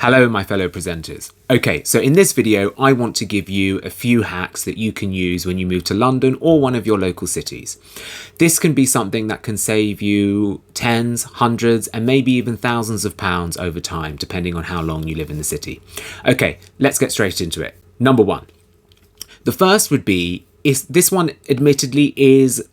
Hello, my fellow presenters. Okay, so in this video, I want to give you a few hacks that you can use when you move to London or one of your local cities. This can be something that can save you tens, hundreds, and maybe even thousands of pounds over time, depending on how long you live in the city. Okay, let's get straight into it. Number one. The first would be, this one admittedly is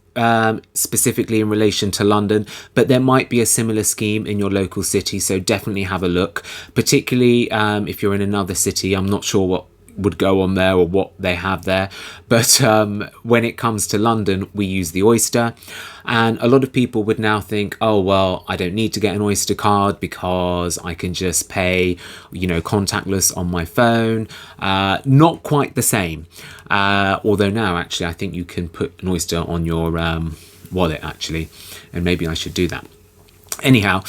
specifically in relation to London, but there might be a similar scheme in your local city, so definitely have a look, particularly if you're in another city. I'm not sure what would go on there or what they have there, but when it comes to London, we use the Oyster, and a lot of people would now think, oh well, I don't need to get an Oyster card because I can just pay, contactless on my phone. Not quite the same, although now actually I think you can put an Oyster on your wallet actually, and maybe I should do that. Anyhow,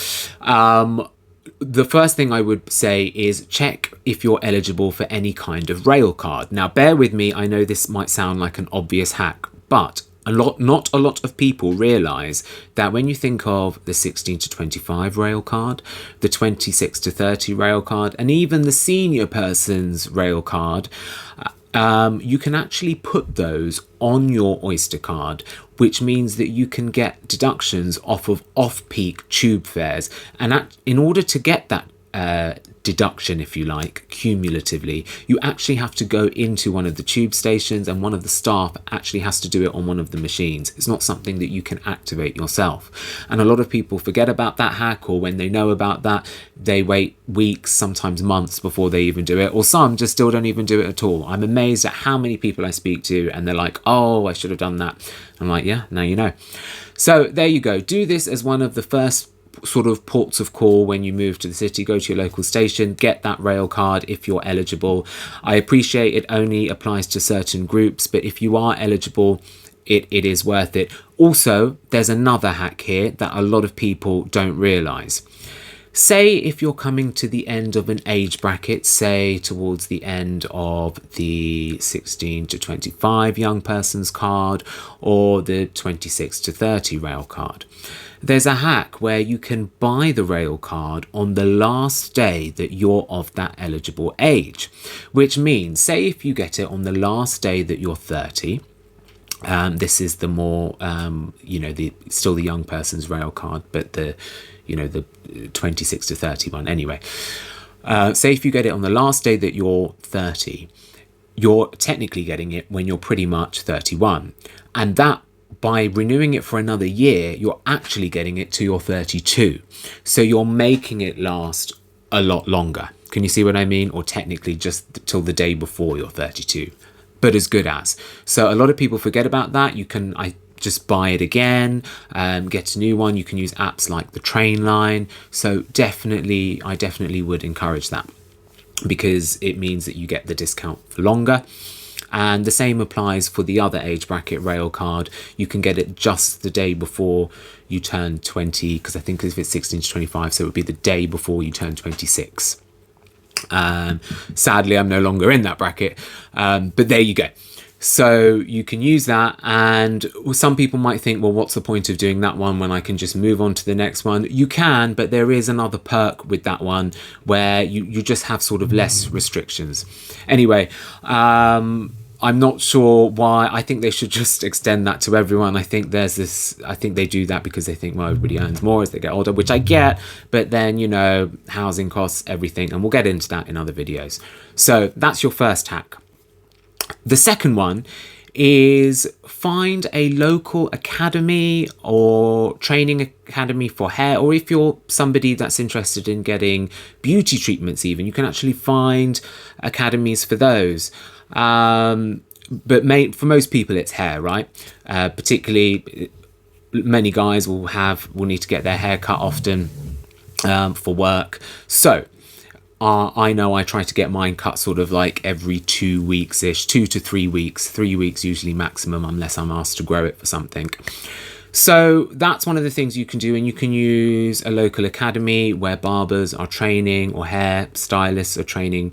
the first thing I would say is check if you're eligible for any kind of rail card. Now, bear with me. I know this might sound like an obvious hack, but not a lot of people realise that when you think of the 16 to 25 rail card, the 26 to 30 rail card, and even the senior person's rail card, you can actually put those on your Oyster card, which means that you can get deductions off of off-peak tube fares. And in order to get that deduction, if you like, cumulatively, you actually have to go into one of the tube stations, and one of the staff actually has to do it on one of the machines. It's not something that you can activate yourself. And a lot of people forget about that hack, or when they know about that, they wait weeks, sometimes months before they even do it, or some just still don't even do it at all. I'm amazed at how many people I speak to and they're like, oh, I should have done that. I'm like, yeah, now you know. So there you go. Do this as one of the first sort of ports of call when you move to the city. Go to your local station, get that rail card if you're eligible. I appreciate it only applies to certain groups, but if you are eligible, it is worth it. Also, there's another hack here that a lot of people don't realise. Say if you're coming to the end of an age bracket, say towards the end of the 16 to 25 young person's card or the 26 to 30 rail card. There's a hack where you can buy the rail card on the last day that you're of that eligible age, which means, say if you get it on the last day that you're 30, this is the more, still the young person's rail card, but the 26 to 31 anyway. Say if you get it on the last day that you're 30, you're technically getting it when you're pretty much 31. And that, by renewing it for another year, you're actually getting it to your 32. So you're making it last a lot longer. Can you see what I mean? Or technically just till the day before you're 32, but as good as. So a lot of people forget about that. I just buy it again, get a new one. You can use apps like the train line. So I definitely would encourage that, because it means that you get the discount for longer. And the same applies for the other age bracket rail card. You can get it just the day before you turn 20, because I think if it's 16 to 25, so it would be the day before you turn 26. Sadly, I'm no longer in that bracket, but there you go. So you can use that, and some people might think, well, what's the point of doing that one when I can just move on to the next one? You can, but there is another perk with that one where you just have sort of less restrictions. Anyway, I'm not sure why. I think they should just extend that to everyone. I think they do that because they think, well, everybody earns more as they get older, which I get, but then, housing costs, everything, and we'll get into that in other videos. So that's your first hack. The second one is find a local academy or training academy for hair, or if you're somebody that's interested in getting beauty treatments even, you can actually find academies for those. But for most people it's hair, right? Particularly many guys will need to get their hair cut often for work. So I know I try to get mine cut sort of like every 2 weeks-ish, 2 to 3 weeks, 3 weeks usually maximum, unless I'm asked to grow it for something. So that's one of the things you can do, and you can use a local academy where barbers are training or hair stylists are training.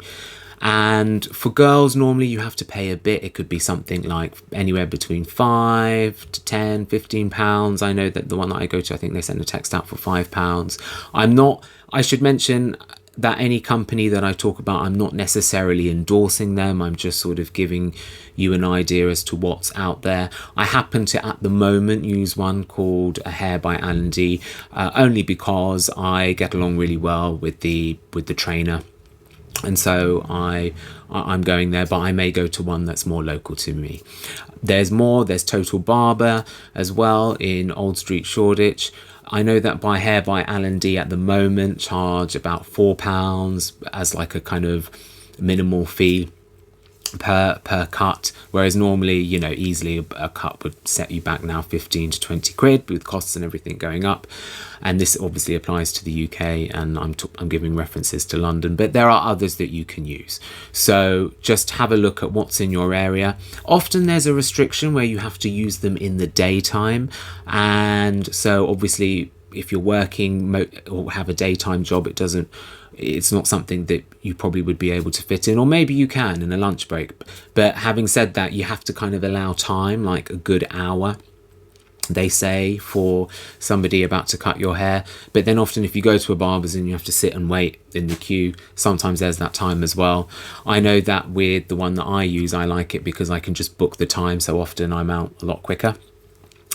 And for girls, normally you have to pay a bit. It could be something like anywhere between £5 to £10, £15. I know that the one that I go to, I think they send a text out for £5. I should mention, that any company that I talk about, I'm not necessarily endorsing them. I'm just sort of giving you an idea as to what's out there. I happen to, at the moment, use one called A Hair by L&D, only because I get along really well with the trainer. And so I'm going there, but I may go to one that's more local to me. There's Total Barber as well in Old Street, Shoreditch. I know that by Hair by L&D at the moment charge about £4 as like a kind of minimal fee per cut, whereas normally, you know, easily a cut would set you back now 15 to 20 quid with costs and everything going up. And this obviously applies to the UK, and I'm giving references to London, but there are others that you can use. So just have a look at what's in your area. Often there's a restriction where you have to use them in the daytime, and so obviously if you're working or have a daytime job, it's not something that you probably would be able to fit in, or maybe you can in a lunch break. But having said that, you have to kind of allow time, like a good hour, they say, for somebody about to cut your hair. But then often if you go to a barber's and you have to sit and wait in the queue, sometimes there's that time as well. I know that with the one that I use, I like it because I can just book the time, so often I'm out a lot quicker.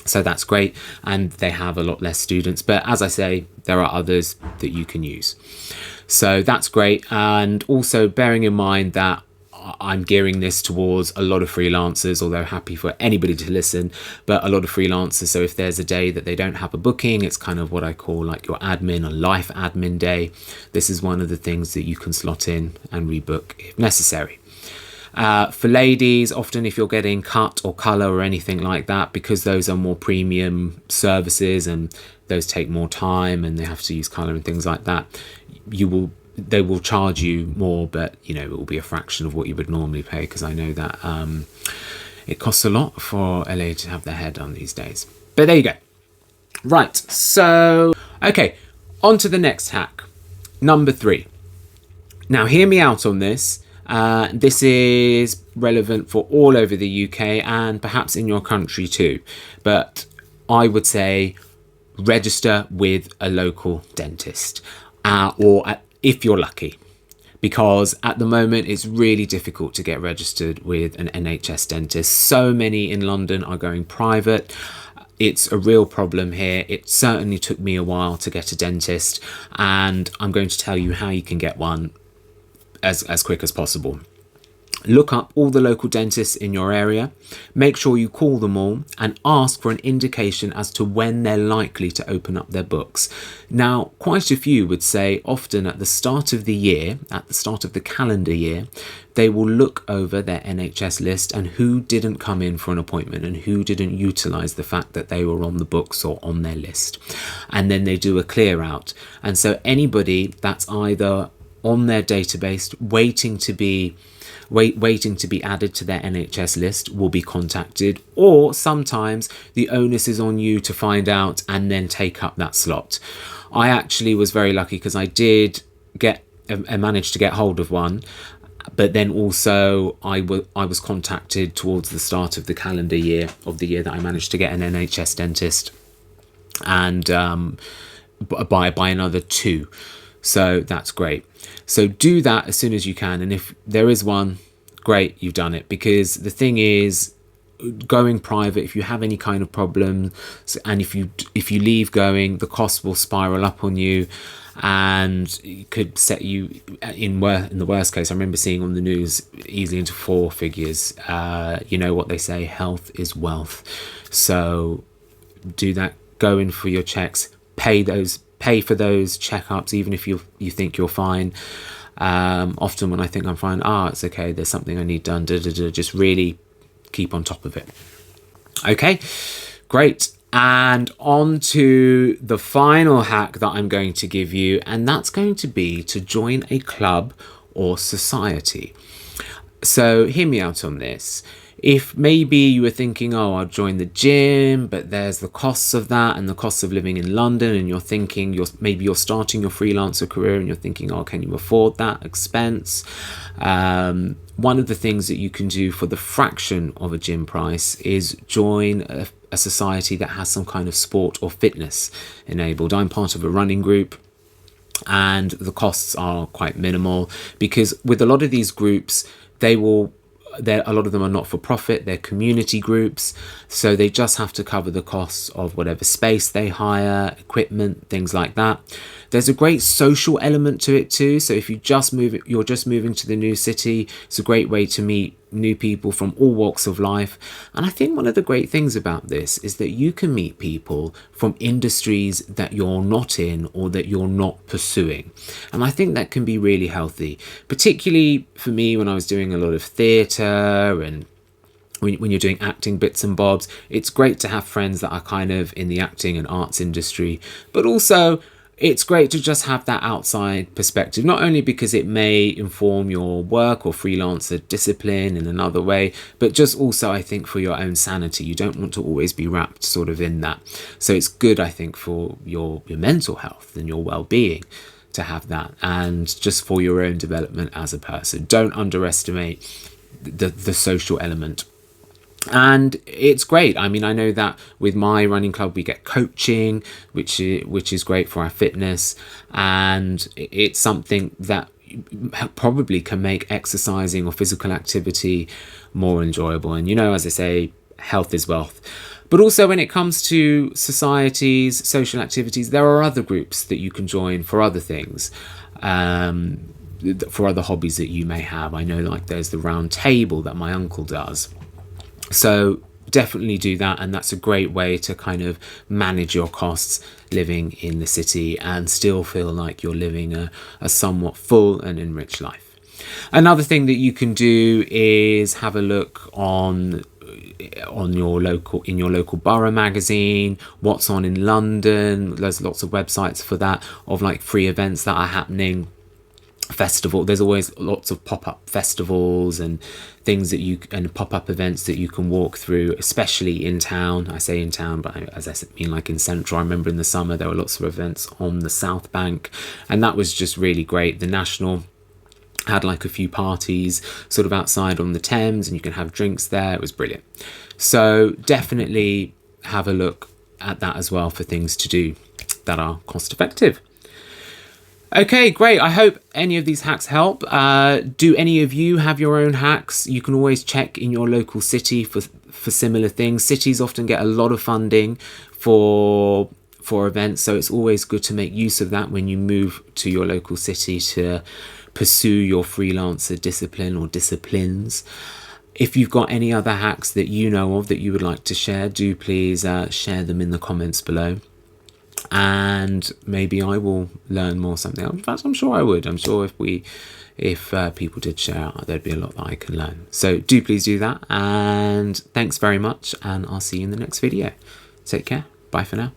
So that's great, and they have a lot less students. But as I say, there are others that you can use. So that's great. And also bearing in mind that I'm gearing this towards a lot of freelancers, although happy for anybody to listen, but a lot of freelancers. So if there's a day that they don't have a booking, it's kind of what I call like your admin or life admin day. This is one of the things that you can slot in and rebook if necessary. For ladies, often if you're getting cut or colour or anything like that, because those are more premium services and those take more time and they have to use colour and things like that, they will charge you more, but you know, it will be a fraction of what you would normally pay, because I know that it costs a lot for LA to have their hair done these days. But there you go. Right, so okay, on to the next hack, number 3. Now hear me out on this. This is relevant for all over the UK and perhaps in your country too, but I would say register with a local dentist, if you're lucky, because at the moment it's really difficult to get registered with an NHS dentist. So many in London are going private. It's a real problem here. It certainly took me a while to get a dentist, and I'm going to tell you how you can get one as quick as possible. Look up all the local dentists in your area, make sure you call them all and ask for an indication as to when they're likely to open up their books. Now, quite a few would say often at the start of the year, at the start of the calendar year, they will look over their NHS list and who didn't come in for an appointment and who didn't utilise the fact that they were on the books or on their list. And then they do a clear out. And so anybody that's either on their database waiting to be added to their NHS list will be contacted, or sometimes the onus is on you to find out and then take up that slot. I actually was very lucky because I did manage to get hold of one, but then also I was contacted towards the start of the calendar year of the year that I managed to get an NHS dentist, and by another 2. So that's great. So do that as soon as you can. And if there is one, great, you've done it. Because the thing is, going private, if you have any kind of problem, and if you leave going, the cost will spiral up on you, and it could set you in the worst case. I remember seeing on the news easily into 4 figures. You know what they say, health is wealth. So do that. Go in for your checks. Pay for those checkups, even if you think you're fine. Often when I think I'm fine, it's okay, there's something I need done, just really keep on top of it. Okay, great. And on to the final hack that I'm going to give you, and that's going to be to join a club or society. So hear me out on this. If maybe you were thinking, I'll join the gym, but there's the costs of that and the costs of living in London, and you're thinking you're starting your freelancer career and you're thinking, can you afford that expense? One of the things that you can do for the fraction of a gym price is join a society that has some kind of sport or fitness enabled. I'm part of a running group. and the costs are quite minimal, because with a lot of these groups, a lot of them are not for profit, they're community groups, so they just have to cover the costs of whatever space they hire, equipment, things like that. There's a great social element to it too, so if you're just moving to the new city, it's a great way to meet new people from all walks of life. And I think one of the great things about this is that you can meet people from industries that you're not in or that you're not pursuing, and I think that can be really healthy, particularly for me when I was doing a lot of theatre, and when you're doing acting bits and bobs, it's great to have friends that are kind of in the acting and arts industry, but also it's great to just have that outside perspective, not only because it may inform your work or freelancer discipline in another way, but just also I think for your own sanity. You don't want to always be wrapped sort of in that. So it's good, I think, for your mental health and your well-being to have that, and just for your own development as a person. Don't underestimate the social element. And it's great. I mean, I know that with my running club we get coaching, which is great for our fitness, and it's something that probably can make exercising or physical activity more enjoyable. And as I say, health is wealth. But also when it comes to societies, social activities, there are other groups that you can join for other things, for other hobbies that you may have. I know, like, there's the round table that my uncle does. So definitely do that, and that's a great way to kind of manage your costs living in the city and still feel like you're living a somewhat full and enriched life. Another thing that you can do is have a look in your local borough magazine, what's on in London. There's lots of websites for that, of like free events that are happening. Festival, there's always lots of pop-up festivals and things and pop-up events that you can walk through, especially in town. I say in town, but as I mean like in central. I remember in the summer there were lots of events on the South Bank, and that was just really great. The National had like a few parties sort of outside on the Thames, and you can have drinks there. It was brilliant. So definitely have a look at that as well for things to do that are cost effective. Okay, great. I hope any of these hacks help. Do any of you have your own hacks? You can always check in your local city for similar things. Cities often get a lot of funding for events, so it's always good to make use of that when you move to your local city to pursue your freelancer discipline or disciplines. If you've got any other hacks that you know of that you would like to share, do please share them in the comments below. And maybe I will learn more something. In fact, I'm sure I would. I'm sure if people did share, there'd be a lot that I can learn. So do please do that. And thanks very much. And I'll see you in the next video. Take care. Bye for now.